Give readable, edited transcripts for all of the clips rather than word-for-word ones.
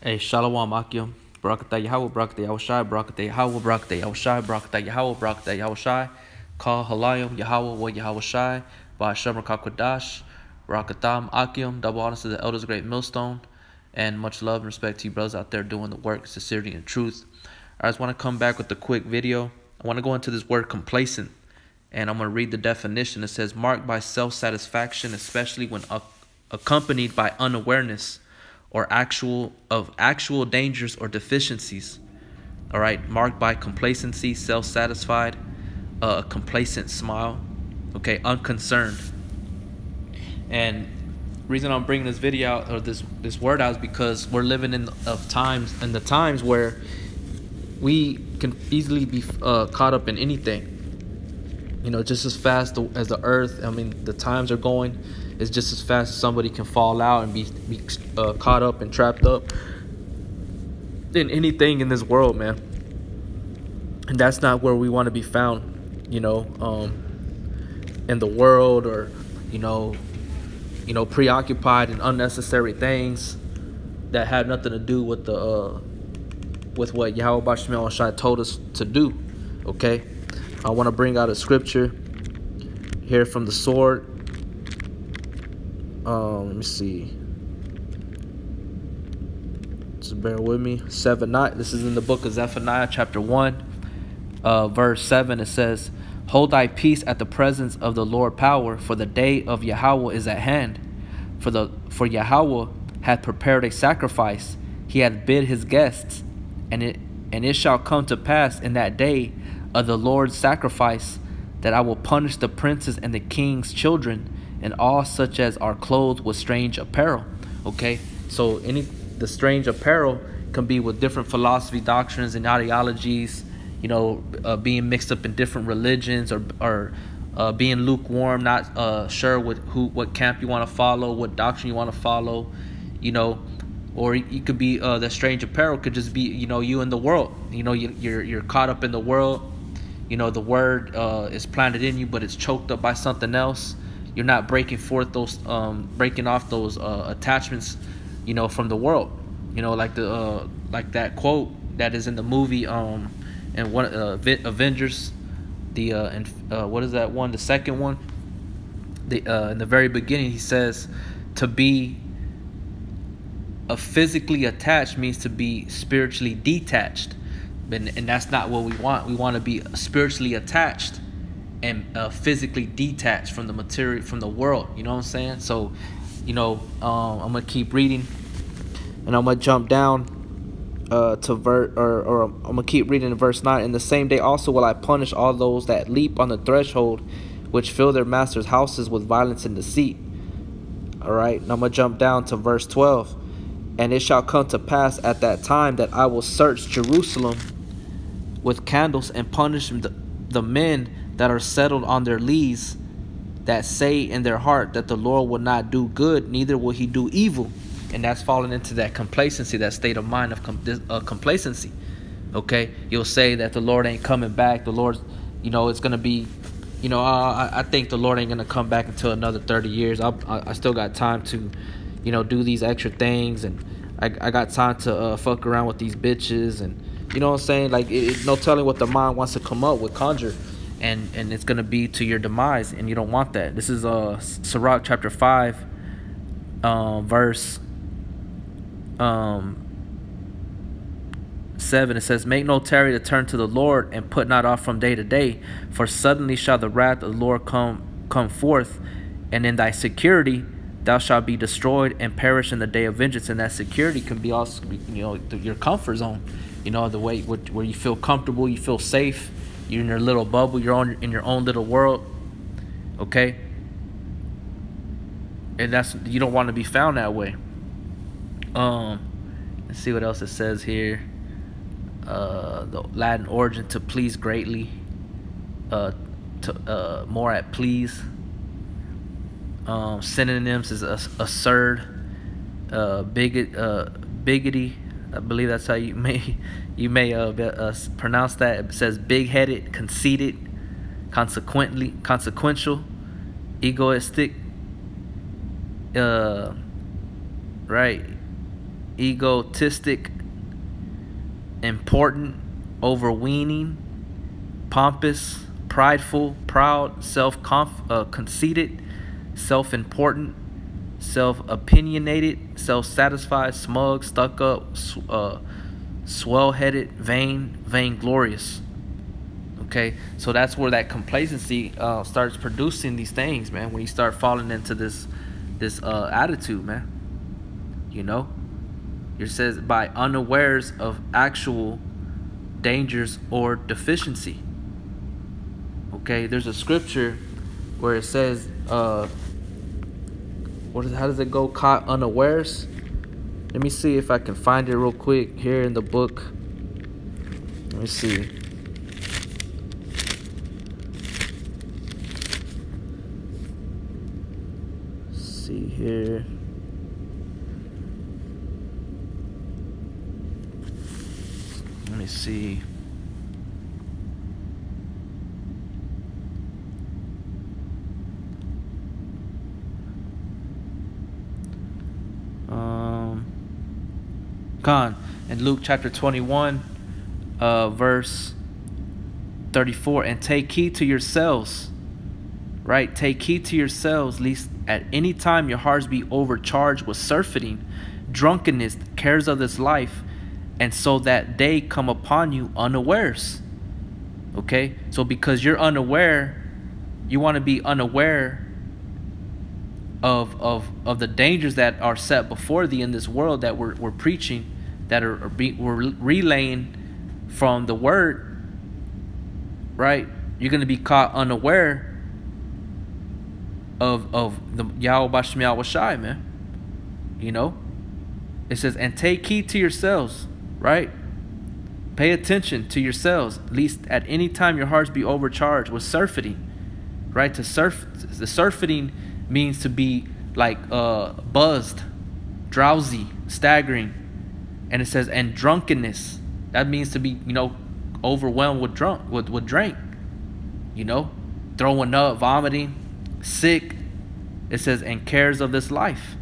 Hey, Shalom Akim. Barakatah Yahweh, Barakatah Yahushai, Barakatah Yahweh, Barakatah Yahushai, Barakatah Yahweh, Barakatah Yahushai. Call Halayim, Yahweh, Wa Yahushai, Ba'ashem Rakakwadash, Barakatam Akim. Double honors to the elders, great millstone. And much love and respect to you brothers out there doing the work, sincerity, and truth. I just want to come back with a quick video. I want to go into this word complacent. And I'm going to read the definition. It says, marked by self-satisfaction, especially when accompanied by unawareness or actual dangers or deficiencies. All right, marked by complacency, self-satisfied, a complacent smile, okay, unconcerned. And reason I'm bringing this video out, or this word out, is because we're living in the times where we can easily be caught up in anything. You know, just as fast as the earth, I mean, the times are going, it's just as fast as somebody can fall out and be caught up and trapped up in anything in this world, man. And that's not where we want to be found, you know, in the world, or, you know, preoccupied in unnecessary things that have nothing to do with with what Yahweh Bashmel Shai told us to do, okay? I want to bring out a scripture here from the sword. Let me see. Just bear with me. This is in the book of Zephaniah, chapter 1, verse 7. It says, hold thy peace at the presence of the Lord power, for the day of Yahweh is at hand. For Yahweh hath prepared a sacrifice. He hath bid his guests, and it shall come to pass in that day of the Lord's sacrifice, that I will punish the princes and the king's children, and all such as are clothed with strange apparel. Okay, so the strange apparel can be with different philosophy, doctrines, and ideologies. You know, being mixed up in different religions, or being lukewarm, not sure what camp you want to follow, what doctrine you want to follow. You know, or you could be the strange apparel could just be, you know, you in the world. You know, you're caught up in the world. You know, the word is planted in you, but it's choked up by something else. You're not breaking off those attachments, you know, from the world. You know, like that quote that is in the movie and one Avengers, what is that one? The second one. In the very beginning, he says, to be physically attached means to be spiritually detached. And that's not what we want. We want to be spiritually attached and physically detached from the material, from the world. You know what I'm saying? So, you know, I'm gonna keep reading, and I'm gonna jump down to I'm gonna keep reading in verse 9. In the same day also will I punish all those that leap on the threshold, which fill their masters' houses with violence and deceit. All right, and I'm gonna jump down to verse 12. And it shall come to pass at that time that I will search Jerusalem with candles, and punish the men that are settled on their lees, that say in their heart that the Lord will not do good, neither will he do evil. And that's falling into that complacency, that state of mind of complacency. Okay, you'll say that the Lord ain't coming back. The Lord, you know, it's gonna be, you know, I think the Lord ain't gonna come back until another 30 years. I still got time to, you know, do these extra things, and I got time to fuck around with these bitches, and you know what I'm saying? Like, no telling what the mind wants to come up with, conjure, and it's gonna be to your demise, and you don't want that. This is Sirach chapter 5, verse 7. It says, make no tarry to turn to the Lord, and put not off from day to day, for suddenly shall the wrath of the Lord come forth, and in thy security thou shalt be destroyed and perish in the day of vengeance. And that security can be also, you know, your comfort zone. You know, the way where you feel comfortable, you feel safe, you're in your little bubble, you're in your own little world. Okay, and you don't want to be found that way. Let's see what else it says here. The Latin origin, to please greatly, more at please. Synonyms is absurd, biggity. I believe that's how you may pronounce that. It says big-headed, conceited, consequential, egoistic, right? egotistic, important, overweening, pompous, prideful, proud, conceited, self-important, self-opinionated, self-satisfied, smug, stuck up, swell-headed, vainglorious. Okay, so that's where that complacency starts producing these things, man. When you start falling into this attitude, man. You know, it says by unawares of actual dangers or deficiency. Okay, there's a scripture where it says, how does it go? Caught unawares. Let me see if I can find it real quick here in the book. Let me see. See here. Let me see. In Luke chapter 21, verse 34, and take heed to yourselves, right? Take heed to yourselves, lest at any time your hearts be overcharged with surfeiting, drunkenness, cares of this life, and so that day come upon you unawares. Okay, so because you're unaware, you want to be unaware of the dangers that are set before thee in this world that we're preaching, that we're relaying from the word, right? You're going to be caught unaware of the Yahweh Bashem Yahweh Shai, man. You know, it says, and take heed to yourselves, right? Pay attention to yourselves, lest at any time your hearts be overcharged with surfeiting, right? The surfeiting means to be like buzzed, drowsy, staggering. And it says, and drunkenness, that means to be, you know, overwhelmed with drink, you know, throwing up, vomiting, sick. It says, and cares of this life.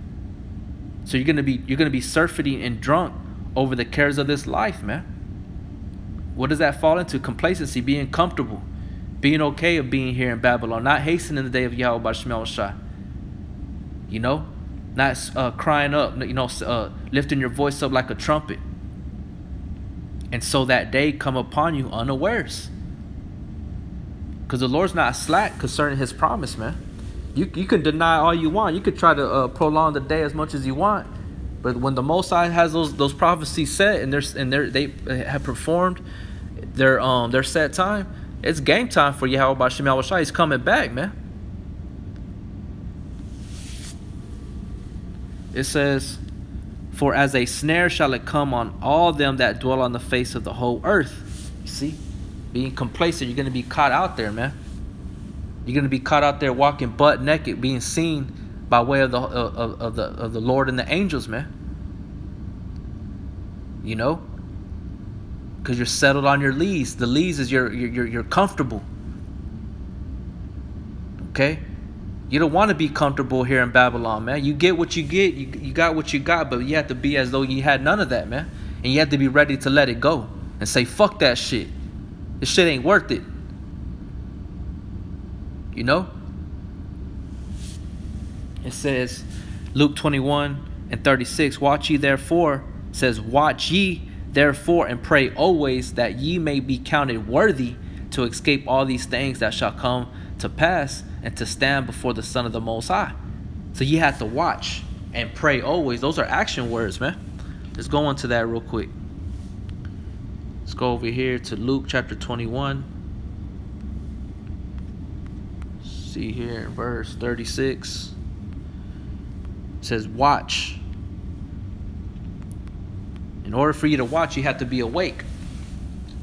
So you're gonna be surfeiting and drunk over the cares of this life, man. What does that fall into? Complacency, being comfortable, being okay of being here in Babylon, not hastening the day of Yahweh Bashem Yahweh Shai. You know, not crying up, you know, lifting your voice up like a trumpet. And so that day come upon you unawares. Because the Lord's not slack concerning his promise, man. You can deny all you want. You could try to prolong the day as much as you want. But when the Most High has those prophecies set and they have performed their set time, it's game time for Yahweh Bashem Yahweh Shai. He's coming back, man. It says, for as a snare shall it come on all them that dwell on the face of the whole earth. You see, being complacent, you're going to be caught out there, man. You're going to be caught out there walking butt naked, being seen by way of the Lord and the angels, man. You know, because you're settled on your lees. The lees is you're comfortable. Okay. You don't want to be comfortable here in Babylon, man. You get what you get. You got what you got, but you have to be as though you had none of that, man. And you have to be ready to let it go and say, fuck that shit. This shit ain't worth it. You know? It says, Luke 21:36, watch ye therefore, says, watch ye therefore and pray always that ye may be counted worthy to escape all these things that shall come to pass and to stand before the Son of the Most High. So you have to watch and pray always. Those are action words, man. Let's go into that real quick. Let's go over here to Luke chapter 21. See here in verse 36. It says, watch. In order for you to watch, you have to be awake.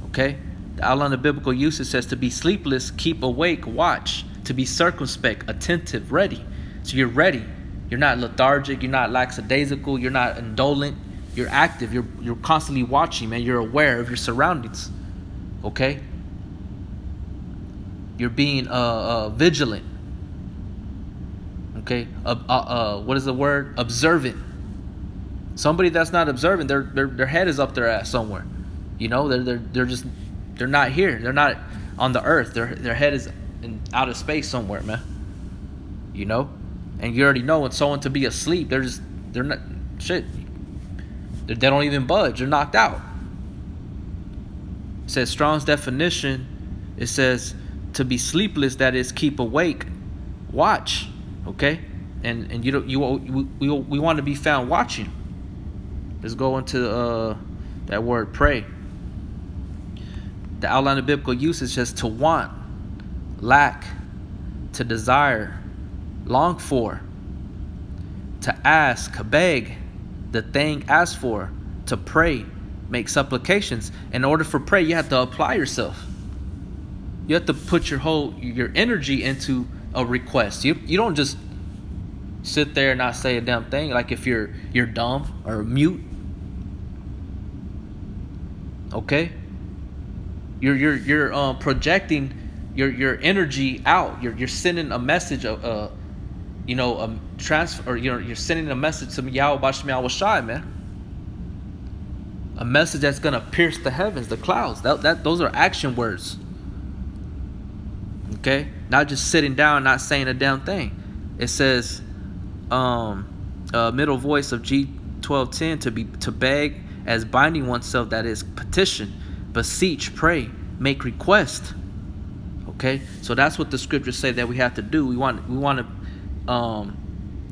Okay? The outline of biblical usage says to be sleepless, keep awake, watch. To be circumspect, attentive, ready. So you're ready. You're not lethargic. You're not lackadaisical. You're not indolent. You're active. You're constantly watching, man. You're aware of your surroundings. Okay? You're being vigilant. Okay? What is the word? Observant. Somebody that's not observing, their head is up their ass somewhere. You know, they're not here. They're not on the earth. Their head is in outer space somewhere, man. You know, and you already know when someone to be asleep, they're not shit. They don't even budge. They're knocked out. It says Strong's definition. It says to be sleepless, that is keep awake, watch. Okay, and we want to be found watching. Let's go into that word pray. The outline of biblical usage says to want, lack, to desire, long for, to ask, beg, the thing asked for, to pray, make supplications. In order for pray, you have to apply yourself. You have to put your energy into a request. You don't just sit there and not say a damn thing. Like if you're dumb or mute. Okay? You're projecting your energy out. You're sending a message of transfer, or you're sending a message to Yahweh Bashmi Awashai, man. A message that's gonna pierce the heavens, the clouds. Those are action words. Okay, not just sitting down, not saying a damn thing. It says, middle voice of G1210 to beg as binding oneself, that is petition, beseech, pray, make request. Okay, so that's what the scriptures say that we have to do. We want to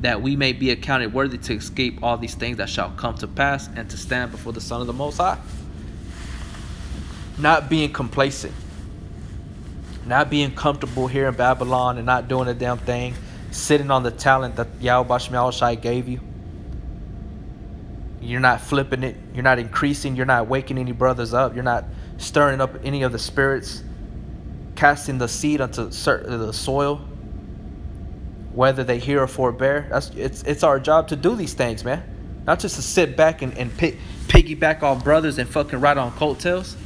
that we may be accounted worthy to escape all these things that shall come to pass, and to stand before the Son of the Most High. Not being complacent, not being comfortable here in Babylon and not doing a damn thing, sitting on the talent that Yahweh Bashmi Awashai gave you. You're not flipping it. You're not increasing. You're not waking any brothers up. You're not stirring up any of the spirits, casting the seed onto the soil, whether they hear or forbear. It's our job to do these things, man. Not just to sit back and piggyback off brothers and fucking ride on coattails.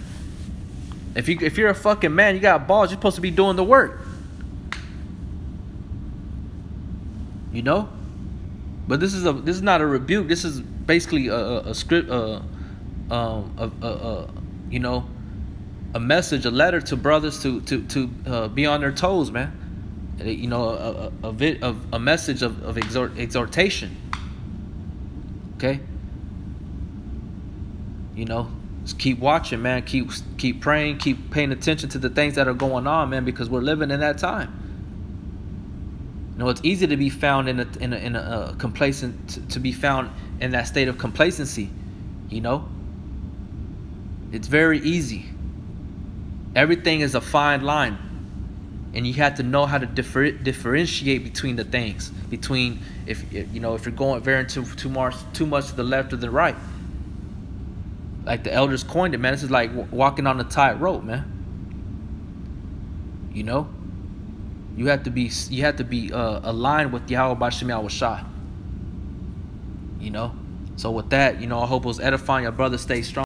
If you're a fucking man, you got balls, you're supposed to be doing the work. You know? But this is not a rebuke. This is basically a script, you know, a message, a letter to brothers to be on their toes, man. You know, a message of exhortation. Okay. You know, just keep watching, man. Keep praying. Keep paying attention to the things that are going on, man, because we're living in that time. You know, it's easy to be found in a complacent, to be found in that state of complacency. You know, it's very easy. Everything is a fine line, and you have to know how to differentiate between the things. Between if you're going veering too much to the left or the right. Like the elders coined it, man. This is like walking on a tightrope, man. You know, you have to be aligned with Yahweh Bashmi Awashai. You know, so with that, I hope it was edifying. Your brother stay strong.